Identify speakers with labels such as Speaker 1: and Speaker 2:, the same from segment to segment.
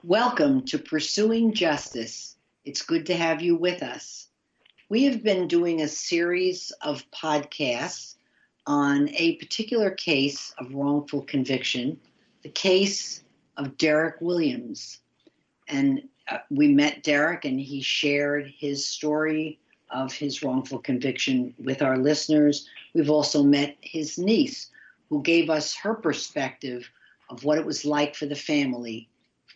Speaker 1: Welcome to Pursuing Justice. It's good to have you with us. We have been doing a series of podcasts on a particular case of wrongful conviction, the case of Derek Williams. And we met Derek and he shared his story of his wrongful conviction with our listeners. We've also met his niece, who gave us her perspective of what it was like for the family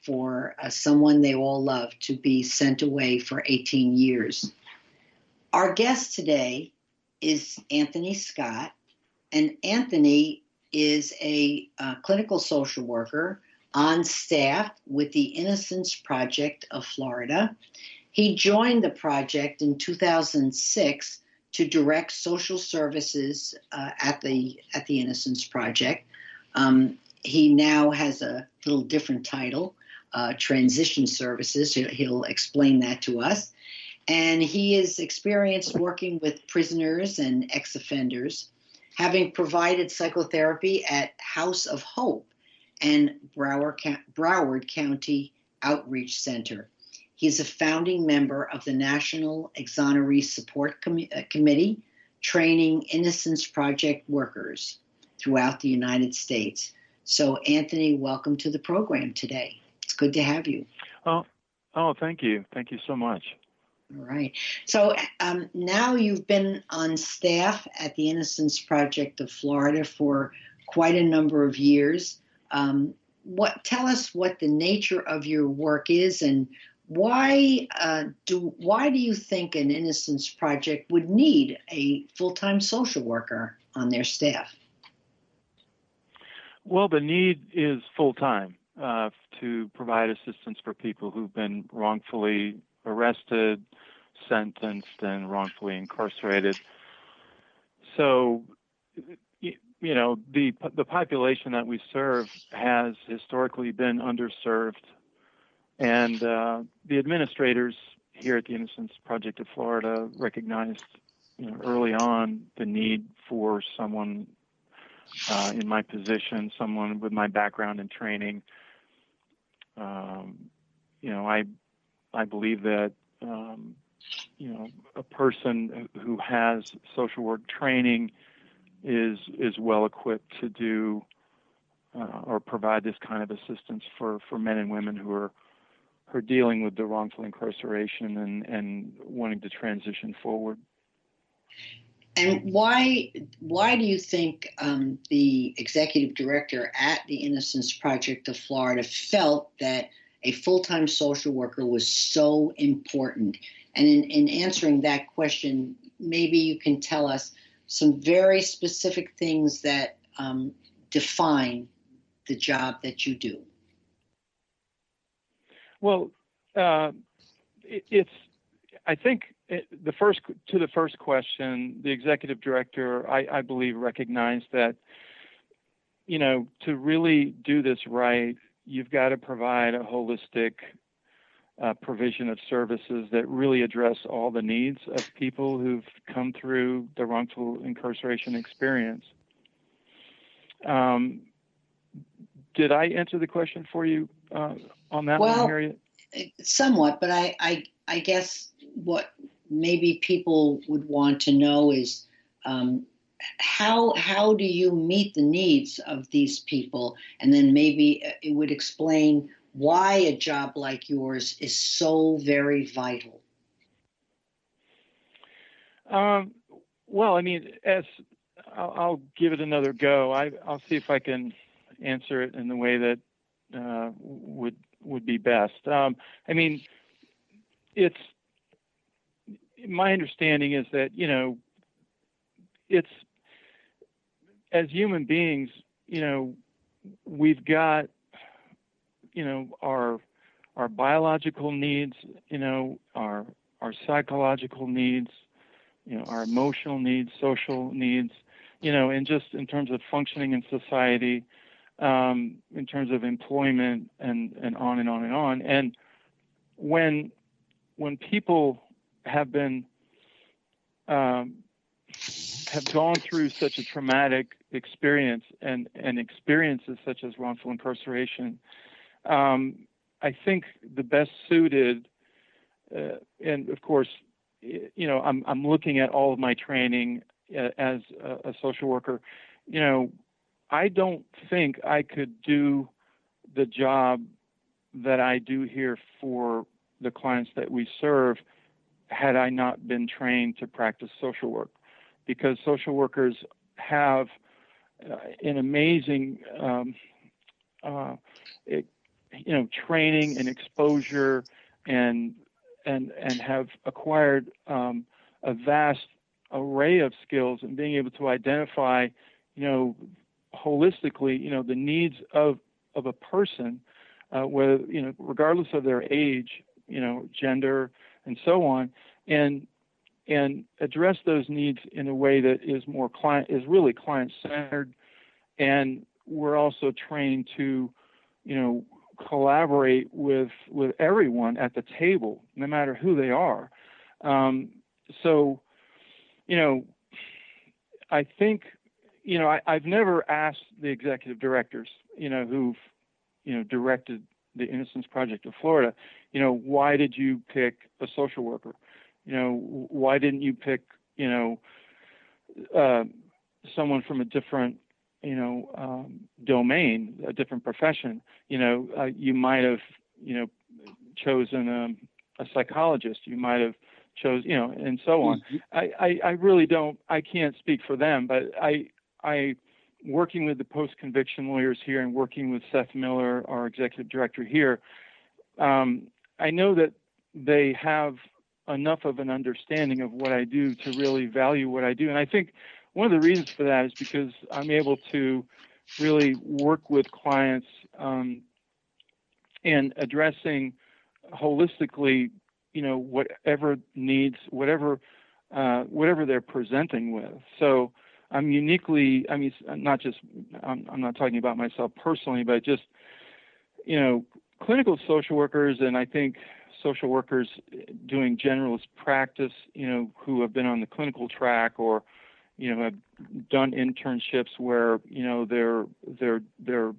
Speaker 1: for someone they all love to be sent away for 18 years. Our guest today is Anthony Scott, and Anthony is a clinical social worker on staff with the Innocence Project of Florida. He joined the project in 2006 to direct social services at the Innocence Project. He now has a little different title, transition services. He'll explain that to us. And he is experienced working with prisoners and ex-offenders, having provided psychotherapy at House of Hope and Broward County Outreach Center. He's a founding member of the National EXONEREES Support Committee, training Innocence Project workers throughout the United States. So, Anthony, welcome to the program today. It's good to have you.
Speaker 2: Oh, thank you. Thank you so much.
Speaker 1: All right. So now you've been on staff at the Innocence Project of Florida for quite a number of years. Tell us what the nature of your work is, and why do you think an Innocence Project would need a full-time social worker on their staff?
Speaker 2: Well, the need is full-time to provide assistance for people who've been wrongfully arrested, sentenced, and wrongfully incarcerated. So, the population that we serve has historically been underserved, and the administrators here at the Innocence Project of Florida recognized, early on the need for someone in my position, someone with my background and training. I believe that a person who has social work training is well equipped to do or provide this kind of assistance for men and women who are dealing with the wrongful incarceration and wanting to transition forward.
Speaker 1: And why do you think the executive director at the Innocence Project of Florida felt that a full-time social worker was so important? And in answering that question, maybe you can tell us some very specific things that define the job that you do.
Speaker 2: Well, I think the first question, the executive director, I believe, recognized that, to really do this right, you've got to provide a holistic provision of services that really address all the needs of people who've come through the wrongful incarceration experience. Did I answer the question for you on that one, Harriet?
Speaker 1: Somewhat, but I guess what maybe people would want to know is how do you meet the needs of these people? And then maybe it would explain why a job like yours is so very vital.
Speaker 2: Well, as I'll give it another go. I'll see if I can answer it in the way that would be best. It's my understanding is that it's as human beings, we've got our biological needs, our psychological needs, our emotional needs, social needs, and just in terms of functioning in society, in terms of employment and on and on and on. And when people have been have gone through such a traumatic experience and experiences such as wrongful incarceration, I think the best suited, and of course, I'm looking at all of my training as a social worker. I don't think I could do the job that I do here for the clients that we serve had I not been trained to practice social work, because social workers have an amazing, training and exposure, and have acquired a vast array of skills in being able to identify, holistically, the needs of a person, whether, regardless of their age, gender, and so on, and address those needs in a way that is really client-centered. And we're also trained to, collaborate with everyone at the table, no matter who they are. I think, I've never asked the executive directors, who've, directed the Innocence Project of Florida, why did you pick a social worker? Why didn't you pick, someone from a different, domain, a different profession? You might have, chosen a psychologist. You might have and so on. Mm-hmm. I really don't. I can't speak for them, but I working with the post-conviction lawyers here and working with Seth Miller, our executive director here, I know that they have enough of an understanding of what I do to really value what I do. And I think one of the reasons for that is because I'm able to really work with clients and addressing holistically, whatever needs, whatever they're presenting with. So I'm uniquely, I'm not talking about myself personally, but just, clinical social workers, and I think social workers doing generalist practice, who have been on the clinical track or, have done internships where, they're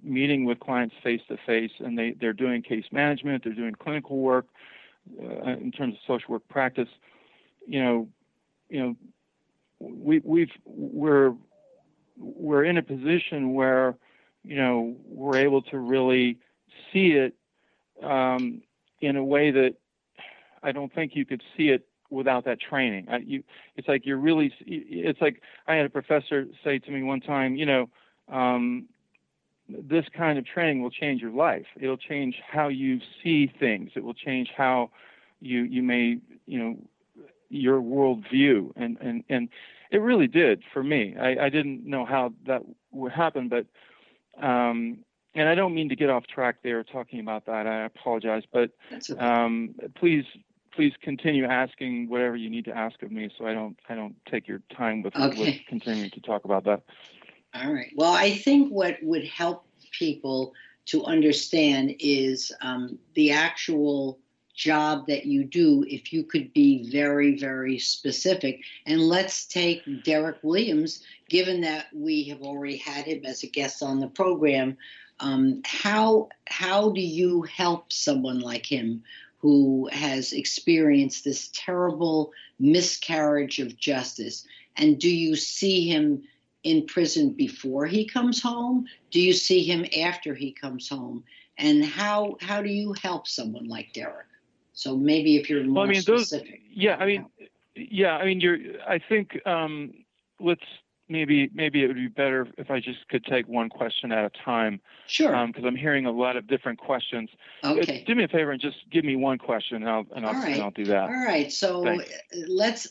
Speaker 2: meeting with clients face to face, and they're doing case management, they're doing clinical work in terms of social work practice. We're in a position where, we're able to really see it in a way that I don't think you could see it without that training. It's like I had a professor say to me one time, this kind of training will change your life. It'll change how you see things. It will change how you may, your worldview. And it really did for me. I didn't know how that would happen, but, and I don't mean to get off track there talking about that. I apologize, but please continue asking whatever you need to ask of me, so I don't take your time with continuing to talk about that.
Speaker 1: All right. Well, I think what would help people to understand is the actual job that you do, if you could be very, very specific. And let's take Derek Williams, given that we have already had him as a guest on the program. How do you help someone like him who has experienced this terrible miscarriage of justice? And do you see him in prison before he comes home? Do you see him after he comes home? And how do you help someone like Derek? So maybe if you're more specific.
Speaker 2: I think let's maybe it would be better if I just could take one question at a time.
Speaker 1: Sure.
Speaker 2: Because I'm hearing a lot of different questions.
Speaker 1: Okay.
Speaker 2: Do me a favor and just give me one question, and I'll do that.
Speaker 1: All right. So let's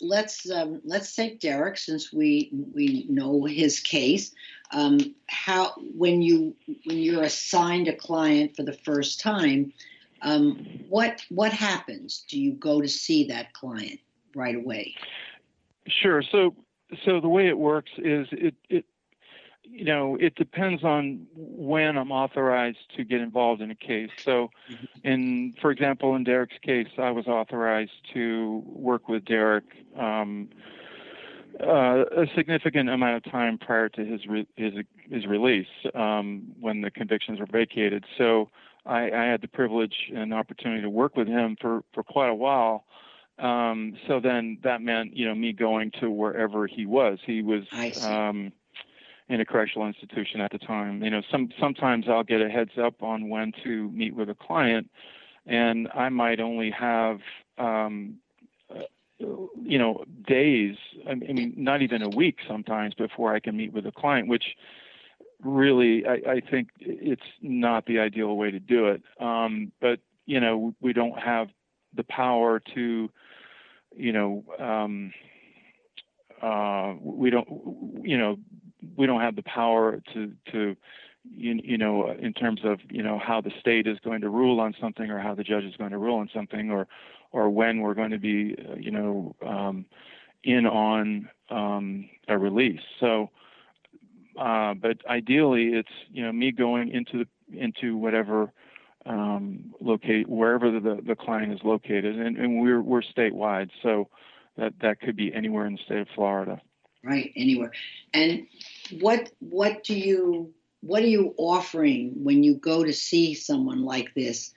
Speaker 1: take Derek, since we know his case. How when you're assigned a client for the first time, what happens? Do you go to see that client right away?
Speaker 2: Sure. So the way it works is it depends on when I'm authorized to get involved in a case. So, for example, in Derek's case, I was authorized to work with Derek a significant amount of time prior to his release when the convictions were vacated. So I had the privilege and opportunity to work with him for quite a while. So then that meant, me going to wherever he was. He was in a correctional institution at the time. Sometimes I'll get a heads up on when to meet with a client, and I might only have, days, I mean, not even a week sometimes before I can meet with a client, which really, I think it's not the ideal way to do it. But, we don't have the power to, we don't have the power to in terms of, how the state is going to rule on something, or how the judge is going to rule on something, or when we're going to be, in on a release. So, but ideally, it's me going into whatever wherever the client is located, and we're statewide, so that could be anywhere in the state of Florida.
Speaker 1: Right, anywhere. And what are you offering when you go to see someone like this?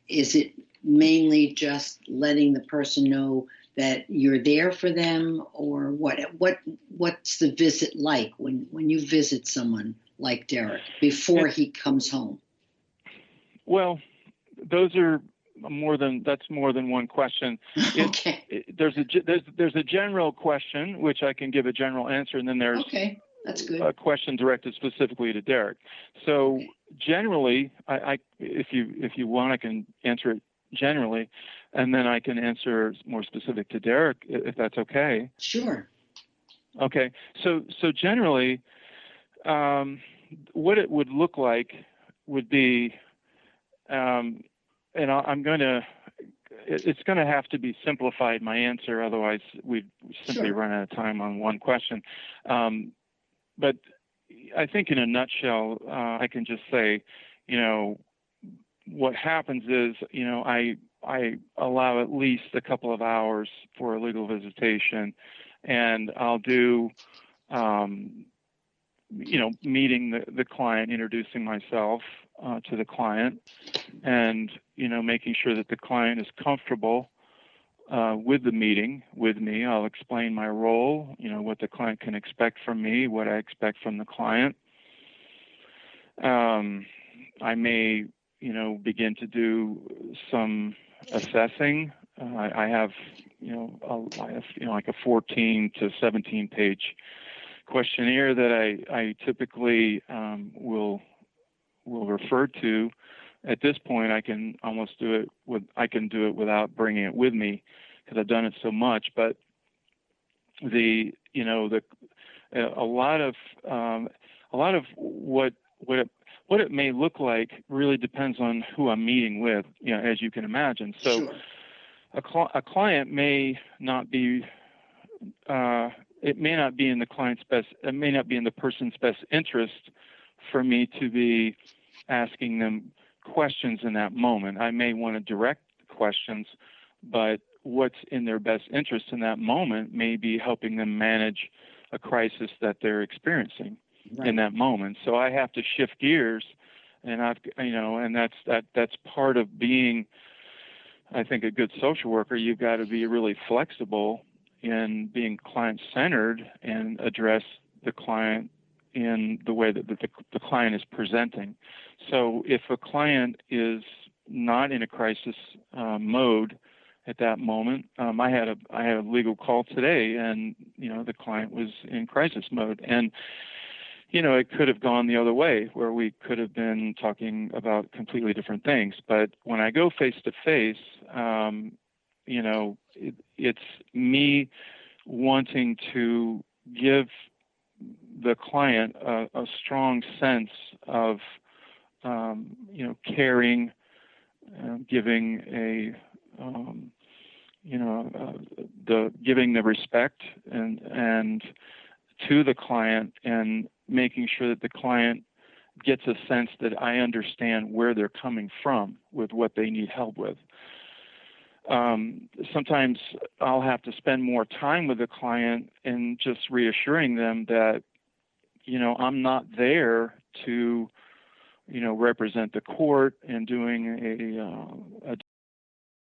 Speaker 1: Is it mainly just letting the person know that you're there for them, or what's the visit like when you visit someone like Derek before he comes home?
Speaker 2: Well, that's more than one question.
Speaker 1: Okay.
Speaker 2: There's a general question, which I can give a general answer, and then there's
Speaker 1: that's good.
Speaker 2: A question directed specifically to Derek. So generally, I if you want, I can answer it generally, and then I can answer more specific to Derek, if that's okay.
Speaker 1: Sure.
Speaker 2: Okay. So generally, what it would look like would be, and it's going to have to be simplified, my answer, otherwise we'd simply run out of time on one question. But I think in a nutshell, I can just say, what happens is, I allow at least a couple of hours for a legal visitation, and I'll do, meeting the client, introducing myself to the client, and, making sure that the client is comfortable with the meeting with me. I'll explain my role, what the client can expect from me, what I expect from the client. I may, begin to do some assessing. I have like a 14 to 17 page questionnaire that I typically will refer to. At this point, I can almost do it without bringing it with me, because I've done it so much. But a lot of what it may look like really depends on who I'm meeting with, as you can imagine. So
Speaker 1: sure.
Speaker 2: a client may not be, it may not be in the client's it may not be in the person's best interest for me to be asking them questions in that moment. I may want to direct questions, but what's in their best interest in that moment may be helping them manage a crisis that they're experiencing in that moment. So I have to shift gears, and and that's part of being, I think, a good social worker. You've got to be really flexible in being client-centered and address the client in the way that the client is presenting. So if a client is not in a crisis mode at that moment, I had a legal call today, and the client was in crisis mode, and it could have gone the other way, where we could have been talking about completely different things. But when I go face to face, it's me wanting to give the client a strong sense of, caring, giving giving the respect and to the client, and making sure that the client gets a sense that I understand where they're coming from with what they need help with. Sometimes I'll have to spend more time with the client and just reassuring them that, I'm not there to, represent the court and doing a